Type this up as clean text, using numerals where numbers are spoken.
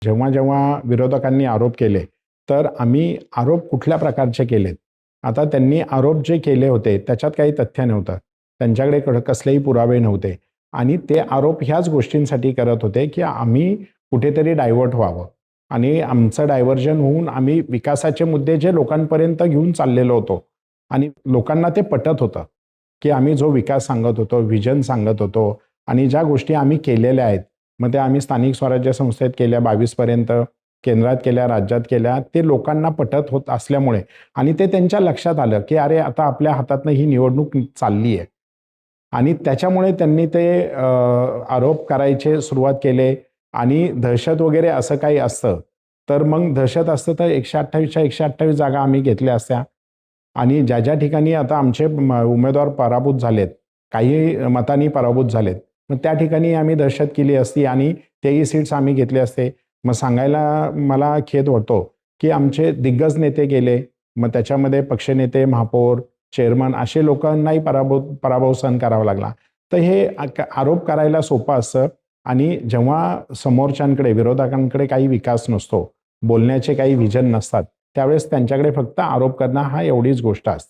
जेव्हा जेव्हा विरोधकांनी आरोप केले, तर आम्ही आरोप कुठल्या प्रकारचे केलेत? आता त्यांनी आरोप जे केले होते, त्याच्यात काही तथ्य नव्हतं. त्यांच्याकडे कसलेही पुरावे नव्हते आणि ते आरोप ह्याच गोष्टींसाठी करत होते, की आम्ही कुठेतरी डायव्हर्ट व्हावं आणि आमचं डायव्हर्जन होऊन आम्ही विकासाचे मुद्दे जे लोकांपर्यंत घेऊन चाललेलो होतो आणि लोकांना ते पटत होतं, की आम्ही जो विकास सांगत होतो, व्हिजन सांगत होतो आणि ज्या गोष्टी आम्ही केलेल्या आहेत, मग त्या आम्ही स्थानिक स्वराज्य संस्थेत केल्या 22 पर्यंत, केंद्रात केल्या, राज्यात केल्या, ते लोकांना पटत होत असल्यामुळे आणि ते त्यांच्या लक्षात आलं, की अरे आता आपल्या हातातनं ही निवडणूक चालली आहे आणि त्याच्यामुळे त्यांनी ते आरोप करायचे सुरुवात केले आणि दहशत वगैरे असं काही असतं, तर मग दहशत असतं तर 128च्या 128 जागा आम्ही घेतल्या असत्या आणि ज्या ज्या ठिकाणी आता आमचे उमेदवार पराभूत झालेत, काही मतांनी पराभूत झालेत, मग त्या ठिकाणी आम्ही दहशत केली असती आणि तेही सीट्स आम्ही घेतले असते. मग सांगायला मला खेद होतो, की आमचे दिग्गज नेते गेले. मग त्याच्यामध्ये पक्षनेते, महापौर, चेअरमन असे लोकांनाही पराभव सहन करावा लागला. तर हे आरोप करायला सोपं असतं आणि जेव्हा समोरच्यांकडे, विरोधकांकडे काही विकास नसतो, बोलण्याचे काही व्हिजन नसतात, त्यावेळेस त्यांच्याकडे फक्त आरोप करणं हा एवढीच गोष्ट असते.